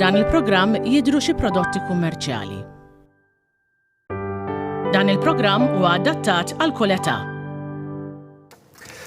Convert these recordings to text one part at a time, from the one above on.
f'dan il-programm jidhru xi prodotti kummerċjali. Dan il-programm huwa adattat għal kull età.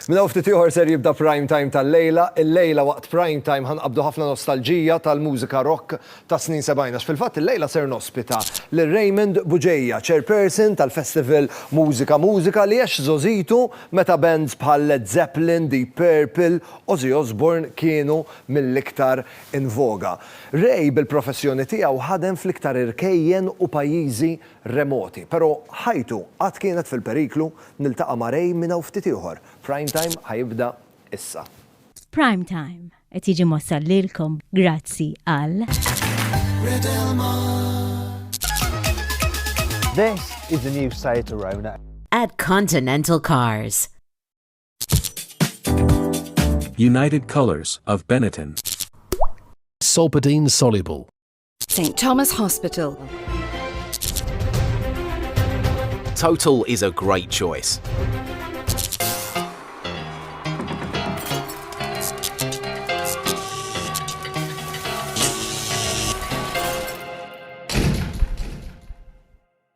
Minna ftit ieħor ser jibda prime time tal-lejla. Il-lejla waqt prime time ħanqabdu ħafna nostalġija tal-mużika rock ta' snin 70. Fil-fatt il-lejla ser nospita lil Raymond Buġejja, chairperson tal-Festival Mużika li għax żożitu meta bands bħal Led Zeppelin, Deep Purple, Ozzy Osbourne kienu mill-iktar in voga. Ray bil-professjoni tiegħu ħadem fl-iktar irkejjen u pajjiżi remoti, però ħajtu qatt kienet fil-periklu niltaqa' ma' Ray minna ftit ieħor. Prime time ħajibda issa. Prime time qed jiġi mossal lilkom grazzi għal This is the new Seat Arona at Continental Cars. United Colors of Benetton. Solpadeine soluble. St. Thomas Hospital. Total is a great choice.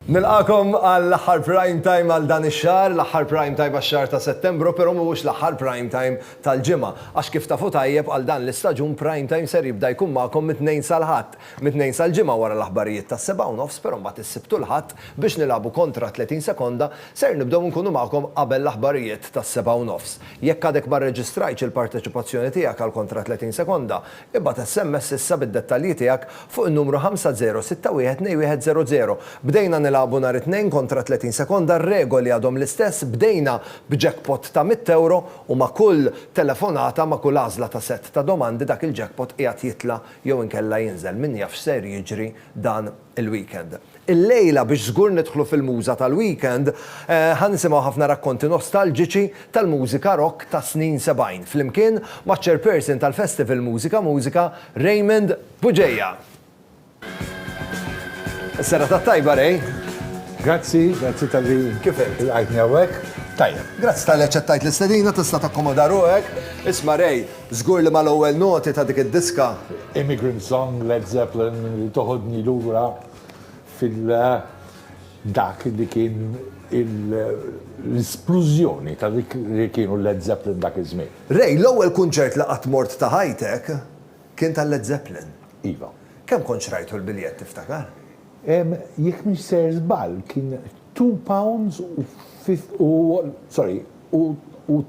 Nilqakom għall-aħħar prime time għal dan ix-xahar, l-aħħar prime time għax-xahar ta' Settembru, però mhuwiex l-aħħar prime time tal-ġimgħa. Għax kif tafu tajjeb għal dan l-istaġun prime time ser jibda jkun magħkom mit-tnejn sal-ħadd, mit-tnejn sal-ġimgħa wara l-aħbarijiet tas-7:30, però mbagħad issibtu l-ħadd biex nilagħbu kontra 30 sekonda ser nibdew nkunu magħkom qabel l-aħbarijiet tas-7:30. Jekk għadek ma rreġistrajtx il-parteċipazzjoni tiegħek għal kontra 30 sekonda, ibgħat SMS issa bid-dettalji tiegħek fuq in-numru 50612100. Bdejna nilagħbu nhar it-tnejn kontra 30 sekonda, regoli għadhom l-istess, bdejna b'jackpot ta' 100 euro u ma' kull telefonata, ma' kull għażla ta' set ta' domandi dak il-jackpot qiegħed jitla' jew inkella jinżel. Min jaf ser jiġri dan il-weekend. Il-lejla biex żgur nidħlu fil-muża tal-weekend, ħansimgħu ħafna rakkonti nostalġiċi tal-mużika rock ta' snin 70. Flimkien ma' chairperson tal-Festival Mużika Raymond Buġejja. Is-sera tat-tajba, Ray. Grazzi tal-li il-għajtni għawek. Tajja. Grazzi tal-li ċettajt l-istedina, tista' takkomoda ruħek. Isma' Ray, żgur li mal-ewwel noti ta' dik id-diska. Immigrant Song, Led Zeppelin, li toħodni lura fil-dak li kien l-esplużjoni ta' dik li kienu Led Zeppelin dak iż-żmien. Ray, l-ewwel kunċert li qatt mort ta' ħajtek kien tal-Led Zeppelin. Iva. Kemm kontx rajtu l-biljett tiftakar? Jekk mhix ser żball kien 2 pounds u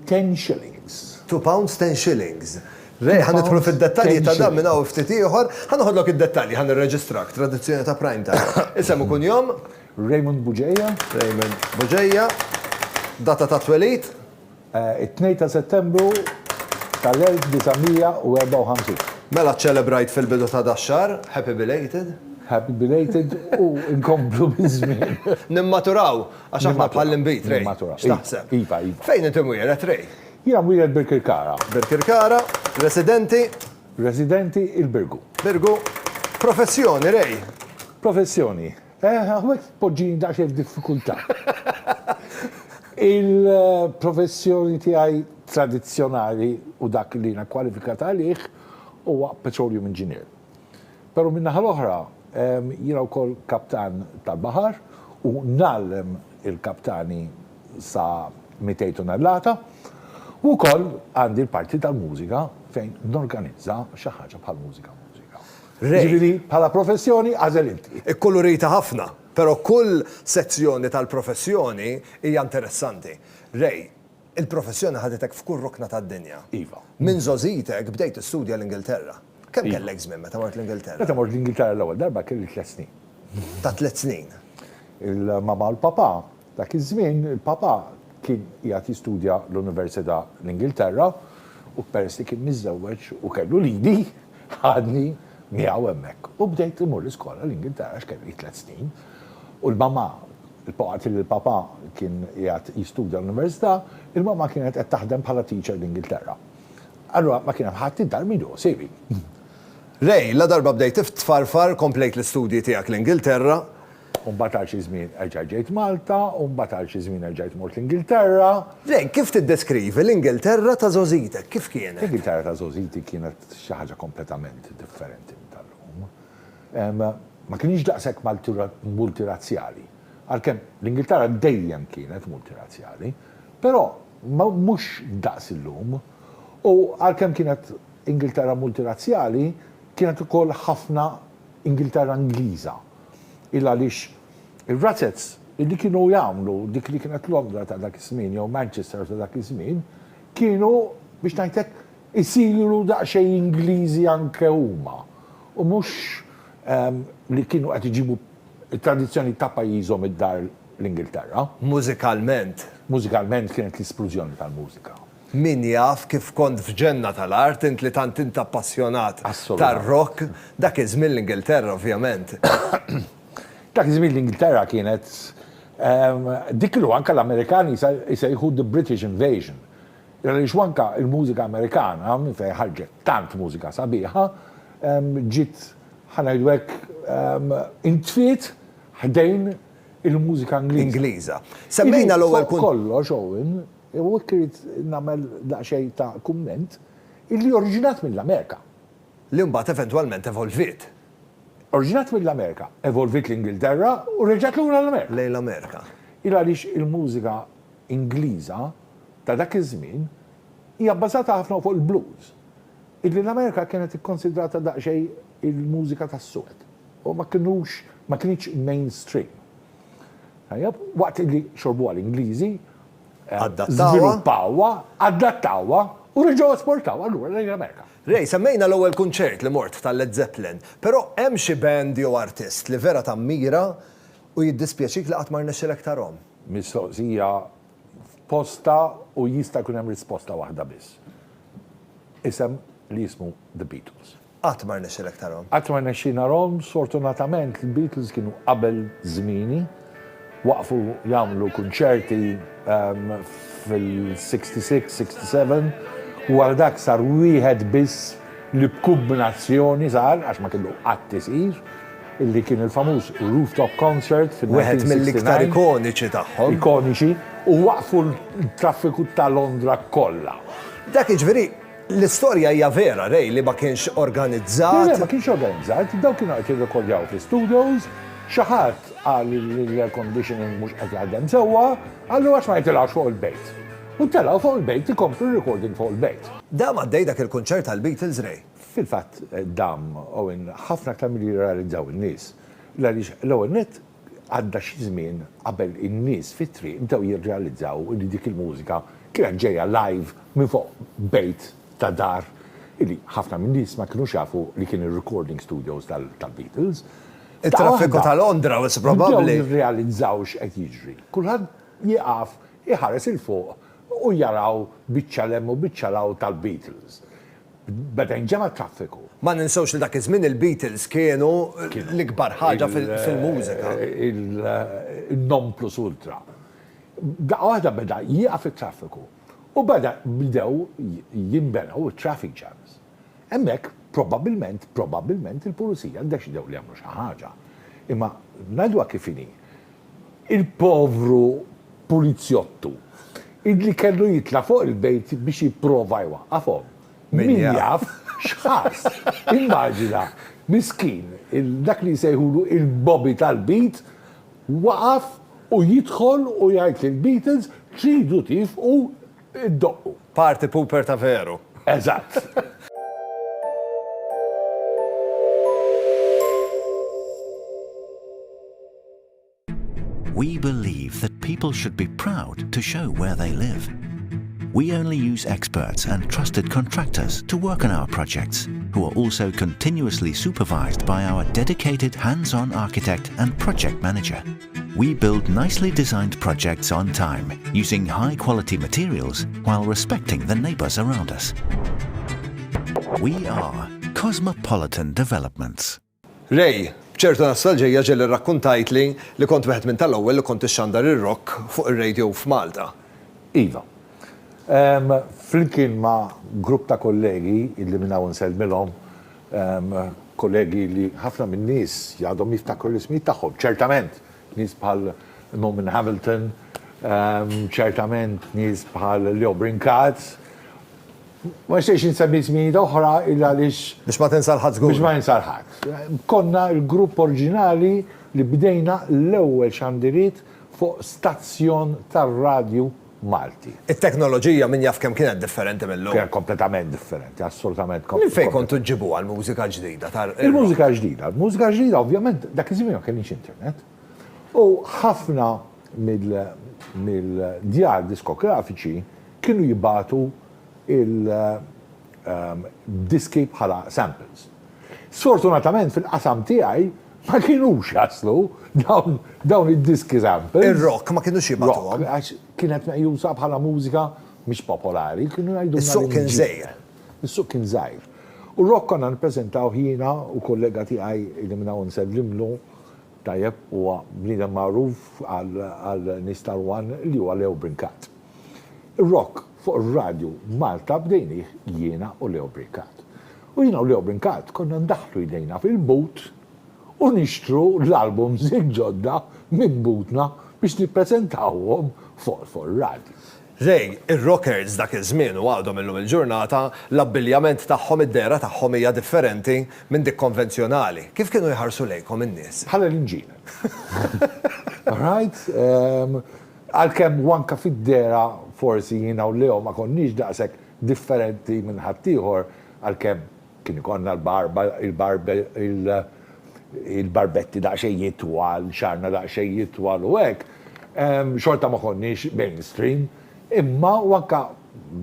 10 shillings. 2 pounds 10 shillings. Ray, ħanidħlu fid-dettalji ta' dan minn hawn ftit ieħor, ħanoħodlok id-dettalji, ħanirreġistrak, tradizzjoni ta' prime time. Isem ikun jom? Raymond Buġejja. Raymond Buġejja. Data ta' twelid? 2 ta' Settembru tal-1954. Mela ċelebrajt fil-bidu ta' daxxar, happy belated. Happy belated u nkomplu bizmin. Nimmaturaw, għax aħna bħall-imbit, Ray. Nimmaturaw. X'taħseb? Iva. Fejn inti mwieret, Ray? Jina mwieret Birkirkara. Birkirkara, residenti? Residenti il-Birgu. Birgu, professjoni, Ray? Professjoni. Għawek poġġini daċe f'diffikultà. Il-professjoni tiegħi tradizzjonali u dak li jina kwalifikat għalih huwa petroleum engineer. Pero minna ħal-oħra, jina wkoll kaptan tal-bahar u nallem il-kaptani sa 200 tonnellata u wkoll għandi l-parti tal-mużika fejn norganizza xi ħaġa bħal-mużika. Ġifieri bħala professjoni għażel inti. Ikkolorita ħafna, però kull sezzjoni tal-professjoni hija interessanti. Ray, il-professjoni ħadetek f'kull rokna tad-dinja. Iva. Minn żożitek bdejt istudja l-Ingilterra. Kemm kellek żmien meta mort l-Ingilterra? Meta mort l-Ingilterra l-ewwel darba kelli 3 snin. Ta' 3 snin. Il-mama u l-papa, dak iż-żmien il-papa kien qiegħed jistudja l-Università l-Ingilterra u peress li kien miżżewweġ u kellu lidi ħadni miegħu hemmhekk. U bdejt imur l-iskola l-Ingilterra x'kelli 3 snin. U l-mama, il-papa kien qiegħed jistudja l-Università, il-mama kienet qed taħdem bħala teacher l-Ingilterra. Allura ma kien hemm ħadd id-dar midu, sewi. Ray, la darba bdejt tfarfar komplejt l-istudji tiegħek l-Ingilterra. Mbagħad għal xi żmien ġejt Malta, u mbagħad għal xi żmien ġejt mort l-Ingilterra. Ray, kif tiddeskrivi l-Ingilterra ta' żożitek? Kif kienet? L-Ingilterra ta' żożiti kienet xi ħaġa kompletament differenti tal-lum. ma kienx daqshekk multirazzjali. Għalkemm l-Ingilterra dejjem kienet multirazzjali, però mhux daqs illum. U għalkemm kienet Ingilterra multirazzjali, kienet ukoll ħafna Ingilterra Ingliża. Illa għaliex ir-Razzets illi kienu jagħmlu dik li kienet Londra ta' dak iż-żmien jew Manchester ta' dak iż-żmien, kienu biex ngħidlek isiru daqsxejn Ingliżi anke huma. U mhux li kienu qed iġibu it-tradizzjoni ta' pajjiżhom id-dar l-Ingilterra. Mużikalment. Mużikalment kienet l-isplużjoni tal-mużika. Min jaf kif kont f'ġenna tal-art, int li tant int appassjonat tar-rock, dak iż-żmien l-Ingilterra ovvjament. Dak iż-żmien l-Ingilterra kienet dik lu anke l-Amerikani jsejħu the British Invasion. Għaliex anke il-mużika Amerikana minn fejn ħarġet tant mużika sabiħa, ġiet ħanajdu hekk intfiet ħdejn il-mużika Ingliża. Semmejna l-ewwel kollox Owen, u kirid nagħmel daqsxejn ta' kumment illi oriġinat mill-Amerika. Li mbagħad eventwalment evolvit. Oriġinat mill-Amerika, evolvit l-Ingilterra u reġgħet lura l-Amerika. Lejn l-Amerika. Il għaliex il-mużika Ingliża ta' dak iż-żmien hija bbażata ħafna fuq il-blues. Illi l-Amerika kienet ikkonsidrata daqsxejn il-mużika tas-Suwed. U ma kienx mainstream. Waqt li xorbuha l-Ingliżi, adattawha u reġgħu esportawha allura lejn l-Amerika. Rej, semmejna l-ewwel kunċert li mort tal-Led Zeppelin, però hemm xi band jew artist li vera tammira u jiddispjaċik li qatt ma rnexxilek tarhom. Mistoqsija posta u jista' jkun hemm risposta waħda biss. Isem li jismu The Beatles. Qatt ma rnexxilek tarhom. Qatt ma rnexxina rom, sfortunatament il-Beatles kienu qabel żmieni, waqfu jagħmlu kunċerti fil-66, 67, u għal dak sar wieħed biss li b'kombinazzjoni sar, għax ma kellu qatt isir, illi kien il-famuż rooftop concert fil-1969. Wieħed mill-iktar ikoniċi tagħhom. Ikoniċi, u waqfu l-traffiku ta' Londra kollha. Dak iġveri, l-istorja hija vera, Rej, li ma kienx organizzat. Ma kienx organizzat, daw kienu qed jirrekordjaw fl-studios, xi ħadd qal l-air conditioning mhux qed jaħdem sewwa, għallu għax ma jitilgħux fuq il-bejt. U telgħu fuq il-bejt ikomplu recording fuq il-bejt. Dam għaddej dak il-kunċert tal-Beatles, Rej. Fil-fatt dam Owen ħafna aktar milli jirrealizzaw in-nies. Għaliex l-ewwel nett għadda xi żmien qabel in-nies fit-triq bdew jirrealizzaw li dik il-mużika kienet ġejja live minn fuq bejt ta' dar illi ħafna minn nies ma kinux jafu li kien ir-recording studios tal-Beatles. Il-traffiku ta' Londra was probabbli. Bdew jirrealizzaw x'qed jiġri. Kulħadd jieqaf iħares il-fuq u jaraw biċċalem u biċċalaw tal-Beatles. Beda nġema traffiku. Ma ninsawx li dak iż-żmien il-Beatles kienu l-ikbar ħaġa fil-mużika. Il-non plus ultra. Waħda beda jieqaf il-traffiku u bdew jimbenaw il-traffic jams. Hemmhekk probabbilment il-pulizija ddeċidew li jagħmlu xi ħaġa. Imma ngħidwa kif inhi. Il-povru pulizzjottu illi kellu jitla fuq il-bejt biex jipprova jwaqqafhom. Min jaf x'ħass. Immaġina, miskin, dak li jsejħulu il-Bobby tal-beat waqaf u jidħol u jgħid lill-Beatles tridu tifqu id-doqqu. Party pooper ta' veru. Eżatt. We believe that people should be proud to show where they live. We only use experts and trusted contractors to work on our projects, who are also continuously supervised by our dedicated hands-on architect and project manager. We build nicely designed projects on time, using high-quality materials while respecting the neighbors around us. We are Cosmopolitan Developments. Rej, ċertu nostalġija ġelli rakkuntajt li kont wieħed minn tal-ewwel li kont ixxandar ir-rock fuq ir-radio f'Malta. Iva. Flimkien ma' grupp ta' kollegi illi minnaw nsellmilhom, kollegi li ħafna minn nies jgħadhom jiftakru l-ismijiet tagħhom, ċertament nies bħal Norman Hamilton, ċertament nies bħal Leo Brinkat, Ma xiex insemmi żmien oħra illa għaliex Biex ma tinsal ħadd żgur. biex ma jinsarħat. Konna il-grupp oriġinali li bdejna l-ewwel xandiriet fuq stazzjon tar-radju Malti. Il-teknoloġija min jaf kemm kienet differenti mill-lum. Kien kompletament differenti, assolutament Minn fejn kontu ġibu għal-mużika ġdida? Il-mużika ġdida. Il-mużika ġdida, ovvjament, dak iż-żmien ma kienx internet. U ħafna mill-djar diskografiċi kienu jibatu il-diski bħala samples. Sfortunatament fil-qasam tiegħi ma kienux jaslu dawn id-diski samples. Il-rock ma kienux jibatuhom. Għax kienet meqjusa bħala mużika mhix popolari, kienu jgħidu. Is-suq kien żgħir. Is-suq kien żgħir. U rock konna nippreżentaw ħina u kollega tiegħi li minna nsellimlu tajjeb huwa bniedem magħruf għal nies tal-One li huwa Leo Brincat. Ir-rock fuq ir-radju Malta bdejni jiena u Leo Brincat. U jiena u Leo Brincat konna ndaħlu jdejna fil-but u nixtru l-albums ġodda minn butna biex nippreżentawhom fuq ir-radju. Rej, ir-rockers dak iż-żmien u għadhom illum il-ġurnata l-abbiljament tagħhom id-dera tagħhom hija differenti minn dik konvenzjonali. Kif kienu jħarsu lejkom in-nies? Bħala l-inġiel. Right? Għalkemm wanka fid-dera forsi jiena u Leo ma konniex daqshekk differenti minn ħaddieħor għalkemm kien ikollna il-barbetti daqsxejn jitwal, xarna daqsxejn jitwal u hekk, xorta ma konniex mainstream, imma wanka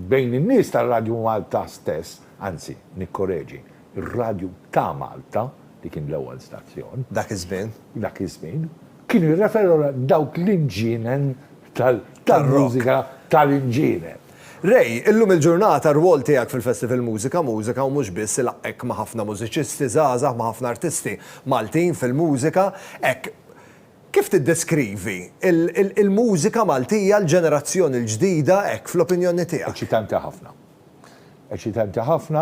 bejn in-nies tar-Radju Malta stess, anzi, nikkoreġi, ir-Radju ta' Malta, li kien l-ewwel stazzjon. Dak iż-żmien. Dak iż-żmien. Kienu jirreferu dawk l-inġinen tal-mużika tal-inġinen. Rej, illum il-ġurnata r-rwol tiegħek fil-Festival Mużika u mhux biss ilaqqek ma' ħafna mużiċisti żgħażagħ ma' ħafna artisti Maltin fil-mużika, hekk kif tiddeskrivi il-mużika Maltija l-ġenerazzjoni l-ġdida hekk fl-opinjoni tiegħek? Eċitanti ħafna. Eċitanti ħafna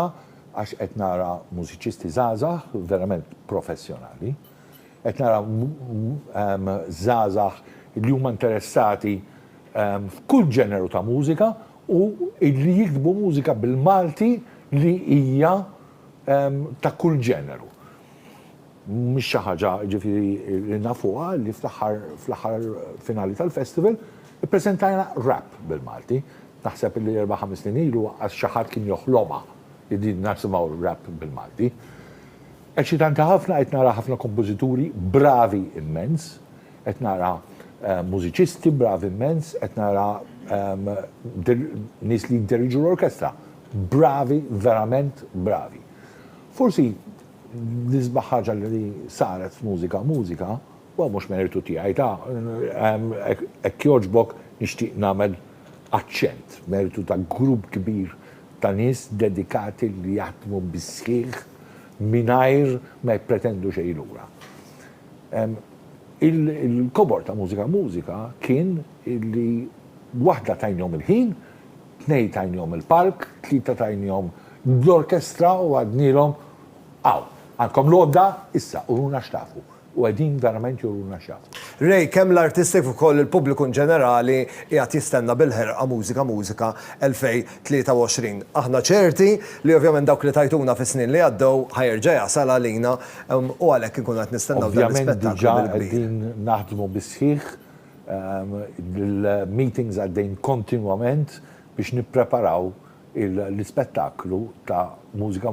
għax qed nara mużiċisti żgħażagħ verament professjonali, qed nara żgħażagħ li huma interessati f'kull ġeneru ta' mużika u li jiktbu mużika bil-Malti li hija ta' kull ġeneru. Mhix xi ħaġa ġifieri li nafuha li fl-aħħar finali tal-festival ippreżentajna rap bil-Malti. Naħseb li 4-5 snin ilu għax xi ħadd kien joħlomha li din nasimgħu rap bil-Malti. Eċitanti ħafna qed nara ħafna kompożituri bravi immens, qed nara mużiċisti bravi immens, qed nara nies li jiddirġu l-orkestra, bravi, verament bravi. Forsi l-isbaħ ħaġa li saret f'mużika, u mhux meritu tiegħi hekk jogħġbok nixtieq nagħmel aċċent, meritu ta' grupp kbir ta' nies dedikati li jaħdmu bis-sħiħ mingħajr ma jippretendu xejn lura. Il-kobor ta' mużika kien li waħda tajnjom il-ħin, 2 tajnjom il-park, 3 tajnjom l-orkestra u għadnilhom għandkom l-odda issa uruna xtafu. U għedin verament juruna xtafu. Rej, kemm l-artisti fuq koll il-pubbliku ġenerali qiegħed jistenna bil-ħerqa mużika 2023. Aħna ċerti li ovvjament dawk li tajtuna fis-snin li għaddew ħajerġa' jasal għalina u għalhekk inkunu qed nistennew dan l-ispettaklu bil-kbir. Qegħdin naħdmu bis-sħiħ, il-meetings għaddejn kontinwament biex nippreparaw l-ispettaklu ta' mużika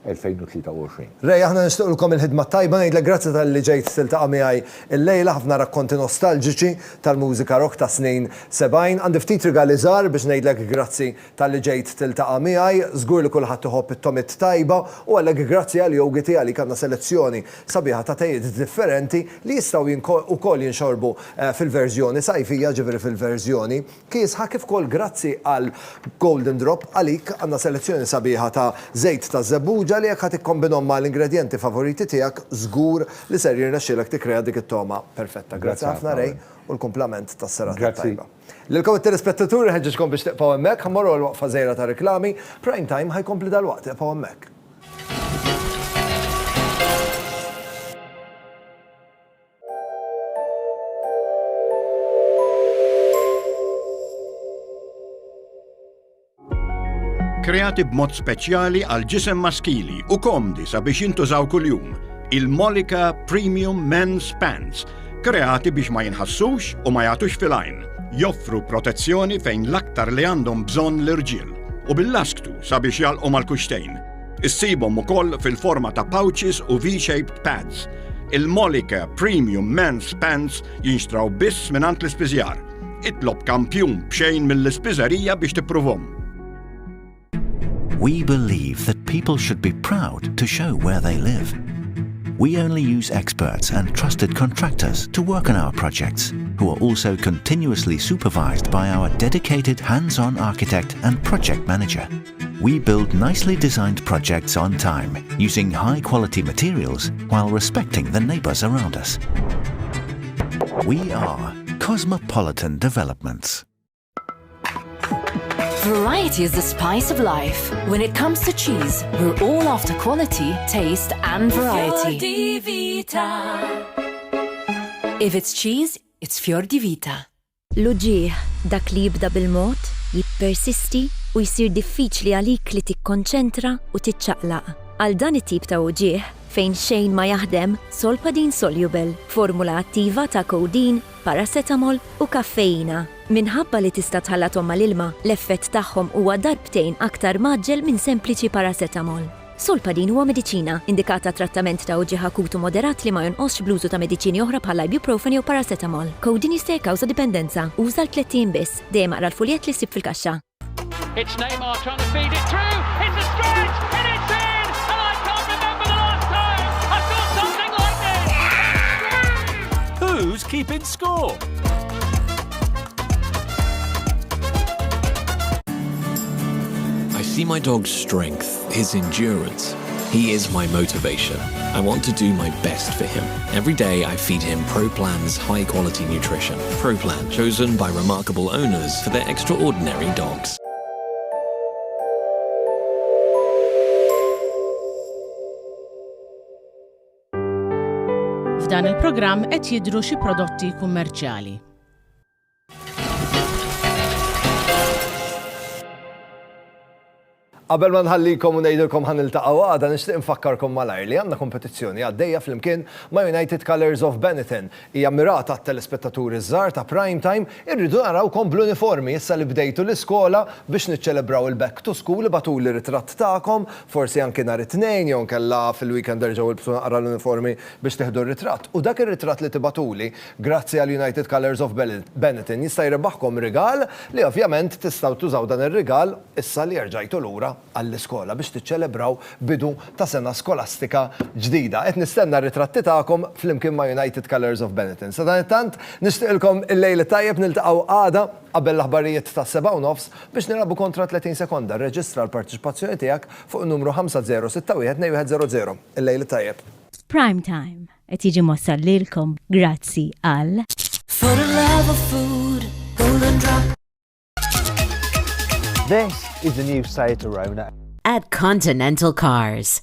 2023. Rej, aħna nixtiequlkom il-ħidma tajba, ngħidlek grazzi tal-li ġejt tiltaqa' miegħi illejla, ħafna rakkonti nostalġiċi tal-mużika rock ta' snin 70. Għandi ftit rigali żgħar biex ngħidlek grazzi tal-li ġejt tiltaqa' miegħi, żgur li kulħadd iħobb it-tomit tajba u għalhekk grazzi għal jogi tiegħi li kellna selezzjoni sabiħa ta' tgħid differenti li jistgħu wkoll jinxorbu fil-verżjoni sajfija ġifieri fil-verżjoni kiesħa kif ukoll grazzi għal Golden Drop għalik għandna selezzjoni sabiħa ta' żejt ta' żebbuġa li jekk ħadd ikkombinhom mal-ingredjenti favoriti tiegħek żgur li ser jirnexxielek tikkrea dik it-toma perfetta. Grazzi ħafna Rej u l-kumplament tas-serata tajba. Lilkom it-telespettaturi ħeġġeġkom biex teqgħu hemmhekk, ħammorru l-waqfa żgħira ta' reklami, prime time ħajkompli dalwaqt teqgħu hemmhekk. kreati b'mod speċjali għal ġisem maskili u komdi sabiex jintużaw kuljum. Il-Molika Premium Men's Pants, kreati biex ma jinħassux u ma jagħtux fil-għajn. Joffru protezzjoni fejn l-aktar li għandhom bżonn l-irġiel u bil-lasktu sabiex jalqu mal-kuxtejn. Issibhom ukoll fil-forma ta' pouches u V-shaped pads. Il-Molika Premium Men's Pants jinxtraw biss minant l-ispiżjar. Itlob kampjun b'xejn mill-ispiżerija biex tippruvhom. We believe that people should be proud to show where they live. We only use experts and trusted contractors to work on our projects, who are also continuously supervised by our dedicated hands-on architect and project manager. We build nicely designed projects on time, using high-quality materials while respecting the neighbours around us. We are Cosmopolitan Developments. Variety is the spice of life. When it comes to cheese, we're all after quality, taste, and variety. Fior di Vita. If it's cheese, it's Fior di Vita. L-uġieħ, dak li jibda bil-mod, jippersisti u jsir diffiċli għalik li tikkonċentra u tiċċaqlaq. Għal dan it-tip ta' uġieħ, fejn xejn ma jaħdem, Solpadeine Soluble, formula attiva ta' codeine, paracetamol u kaffeina. Minħabba li tista' tħallathom mal-ilma, l-effett tagħhom huwa darbtejn aktar maġġel minn sempliċi paracetamol. Solpadeine huwa mediċina indikata trattament ta' uġieħ akutu moderat li ma jonqosx blużu ta' mediċini oħra bħal ibuprofen jew paracetamol. Codeine jista' jikkawża dipendenza. Uża l-30 biss, dejjem aqra l-fuljet li ssib fil-kaxxa. It's Neymar trying to feed it through. It's a stretch and it's in. And I can't remember the last time I saw something like this. Who's keeping score? I see my dog's strength, his endurance. He is my motivation. I want to do my best for him. Every day I feed him ProPlan's high-quality nutrition. ProPlan, chosen by remarkable owners for their extraordinary dogs. F'dan il-programm qed jidhru xi prodotti kummerċjali. Qabel ma nħallikom u ngħidilkom ħaniltaqgħu għada nixtieq infakkarkom malajr li għandna kompetizzjoni għaddejja flimkien ma' United Colors of Benetton. Hija mirata għat-telespettaturi żgħar ta' prime time irridu narawkom bl-uniformi issa li bdejtu l-iskola biex niċċelebraw il-back to school batuli ritratt tagħkom, forsi anke nhar it-tnejn jew kellha fil-weekend erġgħu ilbsu naqra l-uniformi biex tieħdu r-ritratt. U dak ir-ritratt li tibatuli grazzi għal United Colors of Benetton jista' jrebaħkom rigal li ovvjament tistgħu tużaw dan ir-rigal issa li rġajtu lura għall-iskola biex tiċċelebraw bidu ta' sena skolastika ġdida. Qed nistenna r-ritratti tagħkom flimkien ma' United Colors of Benetton. Sa dan it-tant nixtieqilkom il-lejl tajjeb niltaqgħu għada qabel l-aħbarijiet ta' 7:30 biex nilagħbu kontra 30 sekonda. Reġistra l-partiċipazzjoni tiegħek fuq in-numru 50612100. Il-lejl tajjeb. Prime Time qed jiġi mossal lilkom grazzi għal For the love of food, Golden Drop. This is the new Seat Arona at Continental Cars.